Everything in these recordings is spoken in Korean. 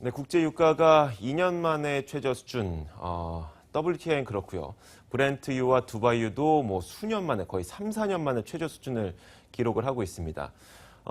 네, 국제 유가가 2년 만에 최저 수준, WTI는 그렇고요. 브렌트유와 두바이유도 뭐 수년 만에 거의 3, 4년 만에 최저 수준을 기록을 하고 있습니다.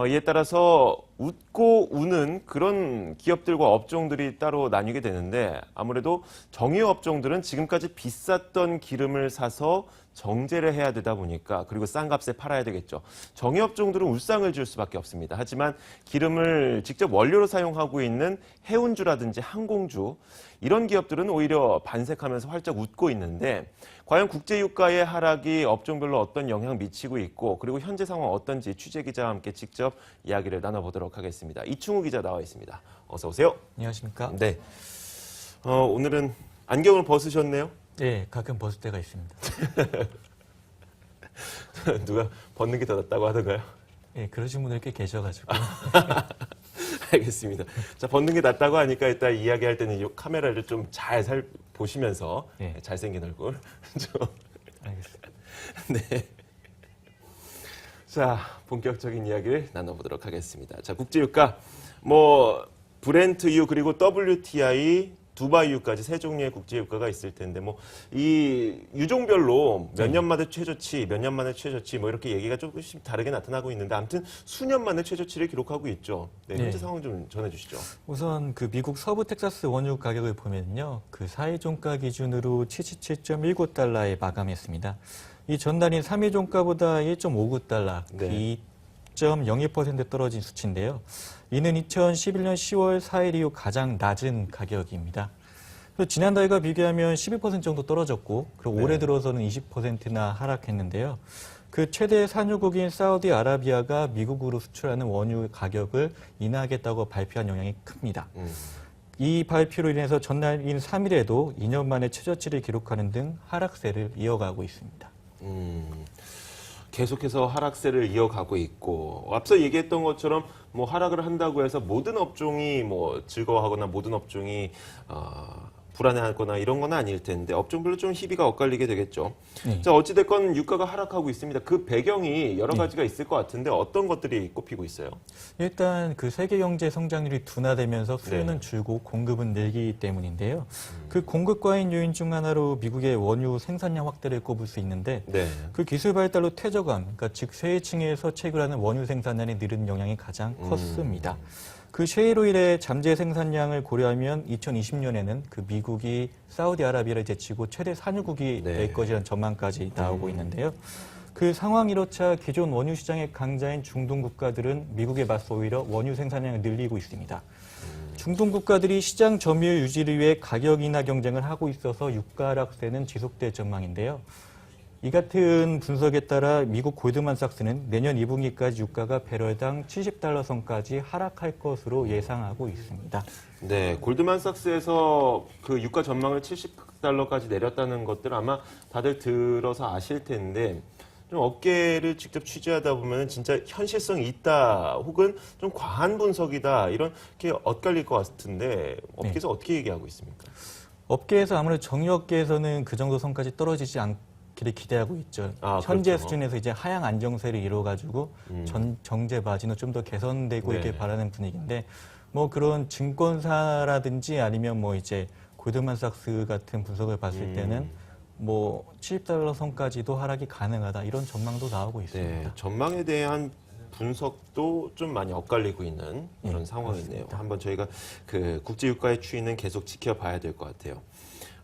이에 따라서 웃고 우는 그런 기업들과 업종들이 따로 나뉘게 되는데 아무래도 정유 업종들은 지금까지 비쌌던 기름을 사서 정제를 해야 되다 보니까 그리고 싼 값에 팔아야 되겠죠. 정유 업종들은 울상을 줄 수밖에 없습니다. 하지만 기름을 직접 원료로 사용하고 있는 해운주라든지 항공주 이런 기업들은 오히려 반색하면서 활짝 웃고 있는데 과연 국제유가의 하락이 업종별로 어떤 영향을 미치고 있고 그리고 현재 상황 어떤지 취재기자와 함께 직접 이야기를 나눠보도록 하겠습니다. 이충우 기자 나와 있습니다. 어서 오세요. 안녕하십니까? 네. 오늘은 안경을 벗으셨네요. 네, 가끔 벗을 때가 있습니다. 누가 벗는 게 더 낫다고 하던가요? 네, 그러신 분들 꽤 계셔가지고. 알겠습니다. 자, 벗는 게 낫다고 하니까 일단 이야기할 때는 이 카메라를 좀 잘 보시면서 네. 잘생긴 얼굴 좀. 알겠습니다. 네. 자, 본격적인 이야기를 나눠보도록 하겠습니다. 자, 국제유가 브렌트유 그리고 WTI 두바이유까지 세 종류의 국제유가가 있을 텐데 이 유종별로 몇 년 만에 최저치, 몇 년 만에 최저치 이렇게 얘기가 조금씩 다르게 나타나고 있는데 아무튼 수년 만에 최저치를 기록하고 있죠. 네, 현재 상황 좀 전해주시죠. 우선 그 미국 서부 텍사스 원유 가격을 보면요, 그 4일 종가 기준으로 77.19달러에 마감했습니다. 이 전날인 3일 종가보다 1.59달러, 네. 2.02% 떨어진 수치인데요. 이는 2011년 10월 4일 이후 가장 낮은 가격입니다. 지난달과 비교하면 12% 정도 떨어졌고, 그리고 올해 들어서는 20%나 하락했는데요. 그 최대 산유국인 사우디아라비아가 미국으로 수출하는 원유 가격을 인하하겠다고 발표한 영향이 큽니다. 이 발표로 인해서 전날인 3일에도 2년 만에 최저치를 기록하는 등 하락세를 이어가고 있습니다. 계속해서 하락세를 이어가고 있고 앞서 얘기했던 것처럼 하락을 한다고 해서 모든 업종이 즐거워하거나 모든 업종이 불안해하거나 이런 건 아닐 텐데 업종별로 좀 희비가 엇갈리게 되겠죠. 네. 자, 어찌됐건 유가가 하락하고 있습니다. 그 배경이 여러 가지가 있을 것 같은데 어떤 것들이 꼽히고 있어요? 일단 그 세계 경제 성장률이 둔화되면서 수요는 줄고 공급은 늘기 때문인데요. 그 공급 과잉 요인 중 하나로 미국의 원유 생산량 확대를 꼽을 수 있는데 그 기술 발달로 퇴저감, 그러니까 즉 세층에서 채굴하는 원유 생산량이 늘은 영향이 가장 컸습니다. 그 셰일로 인해 잠재 생산량을 고려하면 2020년에는 그 미국이 사우디아라비아를 제치고 최대 산유국이 될 것이라는 전망까지 나오고 있는데요. 그 상황 이렇자 기존 원유 시장의 강자인 중동 국가들은 미국에 맞서 오히려 원유 생산량을 늘리고 있습니다. 중동 국가들이 시장 점유율 유지를 위해 가격 인하 경쟁을 하고 있어서 유가 하락세는 지속될 전망인데요. 이 같은 분석에 따라 미국 골드만삭스는 내년 2분기까지 유가가 배럴당 70달러 선까지 하락할 것으로 예상하고 있습니다. 네, 골드만삭스에서 그 유가 전망을 70달러까지 내렸다는 것들 아마 다들 들어서 아실 텐데 좀 업계를 직접 취재하다 보면 진짜 현실성이 있다 혹은 좀 과한 분석이다 이렇게 엇갈릴 것 같은데 업계에서 어떻게 얘기하고 있습니까? 업계에서 아무래도 정유업계에서는 그 정도 선까지 떨어지지 않기를 기대하고 있죠. 현재 그렇죠. 수준에서 이제 하향 안정세를 이뤄가지고 정제 마진은 좀 더 개선되고 있길 바라는 분위기인데 그런 증권사라든지 아니면 이제 골드만삭스 같은 분석을 봤을 때는 70달러 선까지도 하락이 가능하다 이런 전망도 나오고 있습니다. 네, 전망에 대한 분석도 좀 많이 엇갈리고 있는 그런 상황이네요. 그렇습니다. 한번 저희가 그 국제유가의 추이는 계속 지켜봐야 될 것 같아요.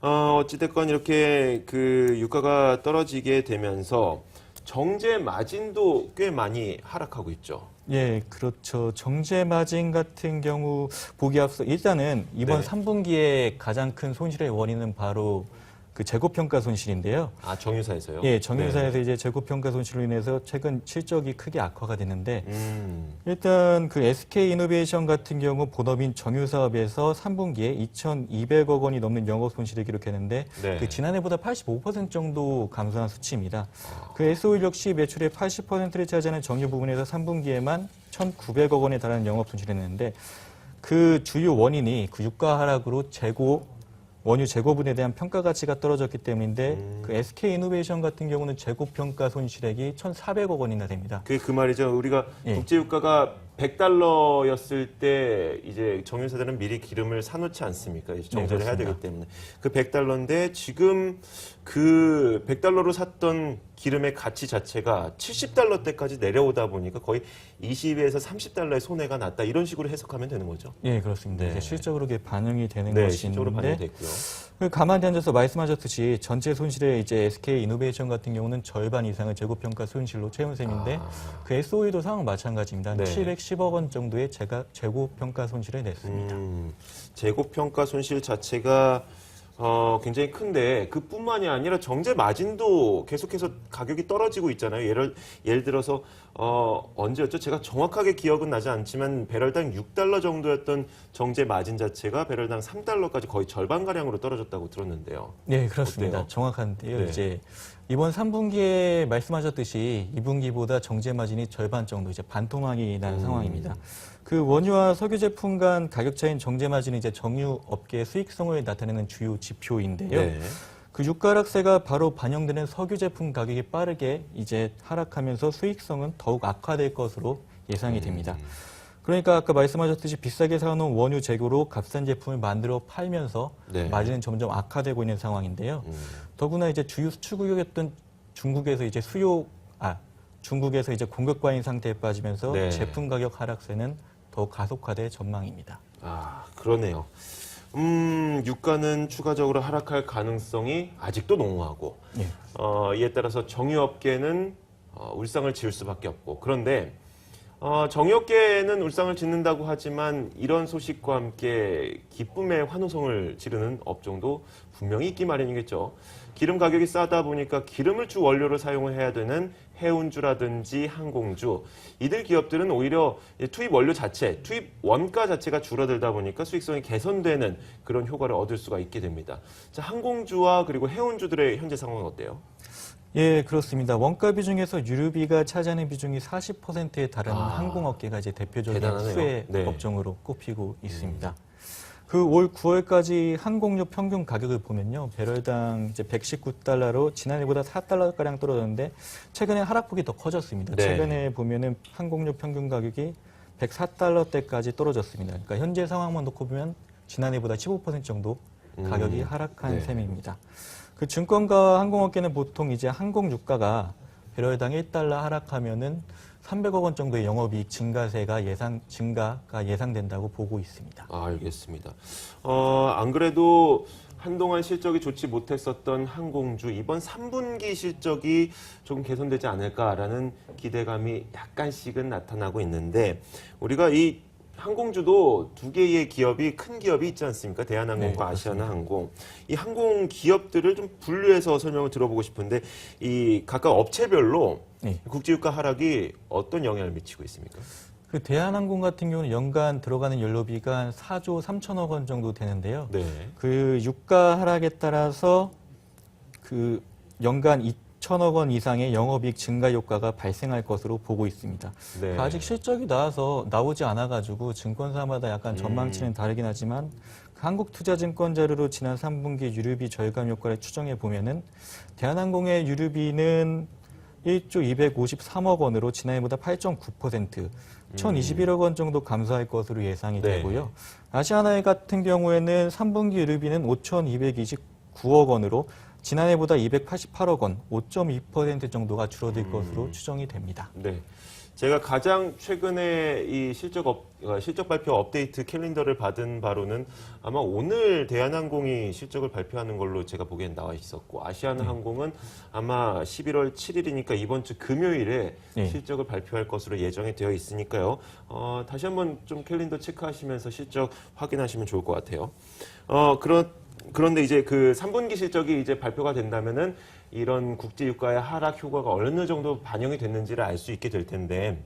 어찌됐건 이렇게 그 유가가 떨어지게 되면서 정제 마진도 꽤 많이 하락하고 있죠. 예, 그렇죠. 정제 마진 같은 경우 보기 앞서 일단은 이번 3분기에 가장 큰 손실의 원인은 바로 그 재고평가 손실인데요. 정유사에서요? 예, 정유사에서 이제 재고평가 손실로 인해서 최근 실적이 크게 악화가 됐는데 일단 그 SK이노베이션 같은 경우 본업인 정유사업에서 3분기에 2,200억 원이 넘는 영업 손실을 기록했는데 그 지난해보다 85% 정도 감소한 수치입니다. 그 SO일 역시 매출의 80%를 차지하는 정유 부분에서 3분기에만 1,900억 원에 달하는 영업 손실을 했는데 그 주요 원인이 그 유가 하락으로 원유 재고분에 대한 평가 가치가 떨어졌기 때문인데 그 SK이노베이션 같은 경우는 재고평가 손실액이 1,400억 원이나 됩니다. 그 말이죠. 우리가 국제유가가 $100였을 때 이제 정유사들은 미리 기름을 사놓지 않습니까? 이제 정제를 해야 되기 때문에. 그 $100인데 지금 그 $100로 샀던 기름의 가치 자체가 $70대까지 내려오다 보니까 거의 20에서 $30의 손해가 났다. 이런 식으로 해석하면 되는 거죠. 예, 그렇습니다. 네. 이제 실적으로 그게 반영이 되는 네, 것이 실적으로 있는데 반영됐고요. 가만히 앉아서 말씀하셨듯이 전체 손실의 이제 SK 이노베이션 같은 경우는 절반 이상을 재고평가 손실로 채운 셈인데 그 SOE도 상황 마찬가지입니다. 네. 710억 원 정도의 재고평가 손실을 냈습니다. 재고평가 손실 자체가 굉장히 큰데 그뿐만이 아니라 정제 마진도 계속해서 가격이 떨어지고 있잖아요. 예를 들어서 언제였죠? 제가 정확하게 기억은 나지 않지만 배럴당 $6 정도였던 정제 마진 자체가 배럴당 $3까지 거의 절반가량으로 떨어졌다고 들었는데요. 네, 그렇습니다. 어때요? 정확한데요. 네. 이제 이번 3분기에 말씀하셨듯이 2분기보다 정제 마진이 절반 정도 이제 반토막이 난 상황입니다. 그 원유와 석유 제품 간 가격 차이인 정제 마진이 이제 정유 업계의 수익성을 나타내는 주요 지표인데요. 네. 그 유가 하락세가 바로 반영되는 석유 제품 가격이 빠르게 이제 하락하면서 수익성은 더욱 악화될 것으로 예상이 됩니다. 그러니까 아까 말씀하셨듯이 비싸게 사놓은 원유 재고로 값싼 제품을 만들어 팔면서 네. 마진은 점점 악화되고 있는 상황인데요. 더구나 이제 주요 수출국이었던 중국에서 이제 중국에서 이제 공급 과잉 상태에 빠지면서 네. 제품 가격 하락세는 더욱 가속화될 전망입니다. 그러네요. 유가는 추가적으로 하락할 가능성이 아직도 농후하고, 예. 이에 따라서 정유업계는 울상을 지을 수밖에 없고, 그런데 정유업계는 울상을 짓는다고 하지만 이런 소식과 함께 기쁨의 환호성을 지르는 업종도 분명히 있기 마련이겠죠. 기름 가격이 싸다 보니까 기름을 주 원료로 사용을 해야 되는 해운주라든지 항공주, 이들 기업들은 오히려 투입 원료 자체, 투입 원가 자체가 줄어들다 보니까 수익성이 개선되는 그런 효과를 얻을 수가 있게 됩니다. 자, 항공주와 그리고 해운주들의 현재 상황은 어때요? 예, 그렇습니다. 원가 비중에서 유류비가 차지하는 비중이 40%에 달하는 항공업계가 이제 대표적인 대단하네요. 수혜 네. 업종으로 꼽히고 있습니다. 그 올 9월까지 항공료 평균 가격을 보면요. 배럴당 이제 $119로 지난해보다 $4가량 떨어졌는데 최근에 하락폭이 더 커졌습니다. 네. 최근에 보면은 항공료 평균 가격이 $104대까지 떨어졌습니다. 그러니까 현재 상황만 놓고 보면 지난해보다 15% 정도 가격이 하락한 네. 셈입니다. 그 증권가 항공업계는 보통 이제 항공 유가가 배럴당 $1 하락하면은 300억 원 정도의 영업이익 증가가 예상된다고 보고 있습니다. 알겠습니다. 안 그래도 한동안 실적이 좋지 못했었던 항공주, 이번 3분기 실적이 조금 개선되지 않을까라는 기대감이 약간씩은 나타나고 있는데, 우리가 이 항공주도 두 개의 기업이, 큰 기업이 있지 않습니까? 대한항공과 네, 아시아나항공. 이 항공 기업들을 좀 분류해서 설명을 들어보고 싶은데, 이 각각 업체별로 네. 국제유가 하락이 어떤 영향을 미치고 있습니까? 그 대한항공 같은 경우는 연간 들어가는 연료비가 한 4조 3천억 원 정도 되는데요. 네. 그 유가 하락에 따라서 그 연간 2천억 원 이상의 영업이익 증가 효과가 발생할 것으로 보고 있습니다. 네. 아직 실적이 나오지 않아가지고 증권사마다 약간 전망치는 다르긴 하지만 한국투자증권 자료로 지난 3분기 유류비 절감 효과를 추정해 보면은 대한항공의 유류비는 1조 253억 원으로 지난해보다 8.9%, 1,021억 원 정도 감소할 것으로 예상이 네. 되고요. 아시아나일 같은 경우에는 3분기 유류비는 5,229억 원으로 지난해보다 288억 원, 5.2% 정도가 줄어들 것으로 추정이 됩니다. 네. 제가 가장 최근에 이 실적 발표 업데이트 캘린더를 받은 바로는 아마 오늘 대한항공이 실적을 발표하는 걸로 제가 보기엔 나와 있었고, 아시아나항공은 아마 11월 7일이니까 이번 주 금요일에 네. 실적을 발표할 것으로 예정이 되어 있으니까요. 다시 한번 좀 캘린더 체크하시면서 실적 확인하시면 좋을 것 같아요. 그런데 이제 그 3분기 실적이 이제 발표가 된다면은 이런 국제유가의 하락 효과가 어느 정도 반영이 됐는지를 알 수 있게 될 텐데,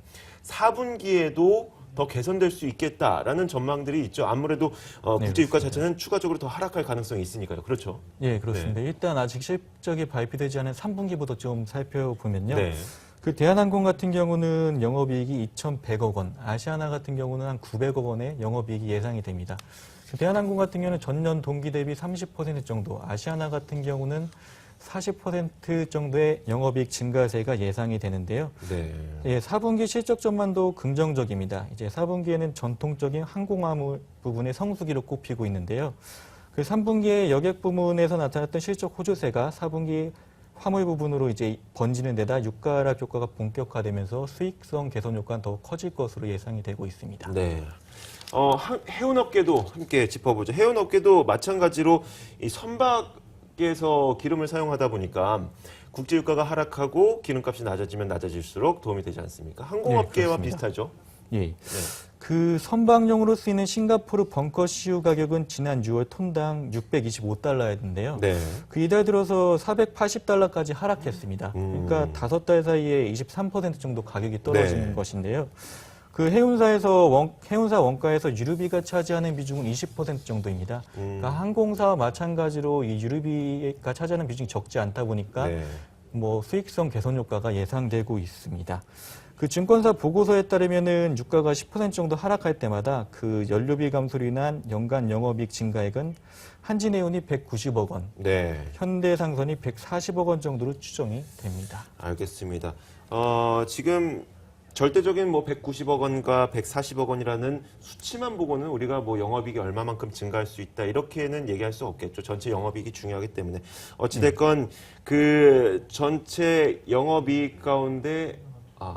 4분기에도 더 개선될 수 있겠다라는 전망들이 있죠. 아무래도 국제유가 자체는 추가적으로 더 하락할 가능성이 있으니까요. 그렇죠? 예, 그렇습니다. 일단 아직 실적이 발표되지 않은 3분기부터 좀 살펴보면요. 네. 그 대한항공 같은 경우는 영업이익이 2,100억 원, 아시아나 같은 경우는 한 900억 원의 영업이익이 예상이 됩니다. 대한항공 같은 경우는 전년 동기 대비 30% 정도, 아시아나 같은 경우는 40% 정도의 영업이익 증가세가 예상이 되는데요. 네. 예, 4분기 실적 전망도 긍정적입니다. 이제 4분기에는 전통적인 항공화물 부분의 성수기로 꼽히고 있는데요. 그 3분기에 여객 부문에서 나타났던 실적 호조세가 4분기 화물 부분으로 이제 번지는 데다 유가 하락 효과가 본격화되면서 수익성 개선 효과는 더 커질 것으로 예상이 되고 있습니다. 네. 해운업계도 함께 짚어보죠. 해운업계도 마찬가지로 이 선박에서 기름을 사용하다 보니까 국제유가가 하락하고 기름값이 낮아지면 낮아질수록 도움이 되지 않습니까? 항공업계와 네, 비슷하죠? 예. 네. 그 선박용으로 쓰이는 싱가포르 벙커 CU 가격은 지난 6월 톤당 625달러였는데요. 네. 그 이달 들어서 480달러까지 하락했습니다. 그러니까 5달 사이에 23% 정도 가격이 떨어지는 네. 것인데요. 그 해운사 원가에서 유류비가 차지하는 비중은 20% 정도입니다. 그러니까 항공사와 마찬가지로 이 유류비가 차지하는 비중이 적지 않다 보니까 네. 뭐 수익성 개선 효과가 예상되고 있습니다. 그 증권사 보고서에 따르면은 유가가 10% 정도 하락할 때마다 그 연료비 감소로 인한 연간 영업이익 증가액은 한진해운이 190억 원, 네. 현대상선이 140억 원 정도로 추정이 됩니다. 알겠습니다. 지금 절대적인 뭐 190억 원과 140억 원이라는 수치만 보고는 우리가 뭐 영업이익이 얼마만큼 증가할 수 있다 이렇게는 얘기할 수 없겠죠. 전체 영업이익이 중요하기 때문에 어찌됐건 그 전체 영업이익 가운데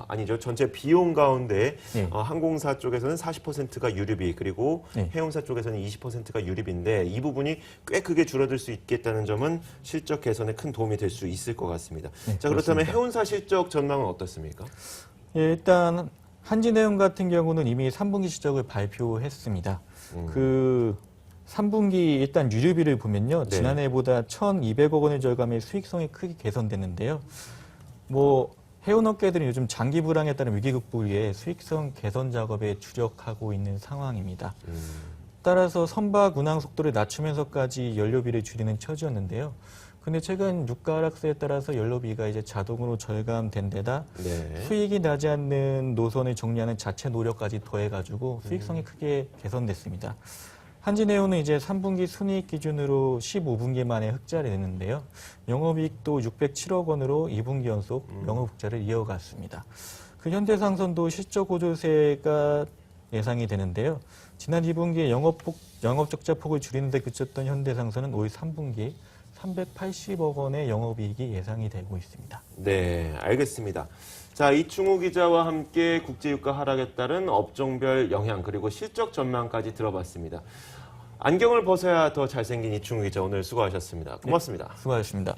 아니죠. 전체 비용 가운데 네. 항공사 쪽에서는 40%가 유류비 그리고 네. 해운사 쪽에서는 20%가 유류비인데 이 부분이 꽤 크게 줄어들 수 있겠다는 점은 실적 개선에 큰 도움이 될 수 있을 것 같습니다. 네, 자, 그렇다면 그렇습니다. 해운사 실적 전망은 어떻습니까? 예, 일단 한진해운 같은 경우는 이미 3분기 실적을 발표했습니다. 그 3분기 일단 유류비를 보면요. 네. 지난해보다 1,200억 원의 절감에 수익성이 크게 개선됐는데요. 뭐 해운업계들은 요즘 장기 불황에 따른 위기 극복에 수익성 개선 작업에 주력하고 있는 상황입니다. 따라서 선박 운항 속도를 낮추면서까지 연료비를 줄이는 처지였는데요. 근데 최근 유가 하락세에 따라서 연료비가 이제 자동으로 절감된 데다 네. 수익이 나지 않는 노선을 정리하는 자체 노력까지 더해가지고 수익성이 크게 개선됐습니다. 한진해운은 이제 3분기 순이익 기준으로 15분기 만에 흑자를 냈는데요. 영업이익도 607억 원으로 2분기 연속 영업 흑자를 이어갔습니다. 그 현대상선도 실적 호조세가 예상이 되는데요. 지난 2분기에 영업 적자 폭을 줄이는 데 그쳤던 현대상선은 올 3분기 380억 원의 영업이익이 예상이 되고 있습니다. 네, 알겠습니다. 자, 이충우 기자와 함께 국제유가 하락에 따른 업종별 영향 그리고 실적 전망까지 들어봤습니다. 안경을 벗어야 더 잘생긴 이충우 기자 오늘 수고하셨습니다. 고맙습니다. 네, 수고하셨습니다.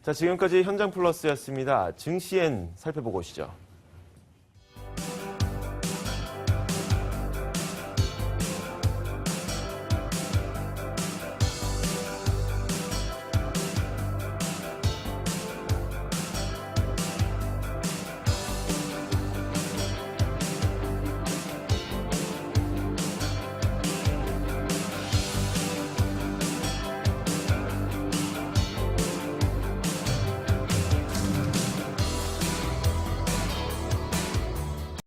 자, 지금까지 현장 플러스였습니다. 증시엔 살펴보고 오시죠.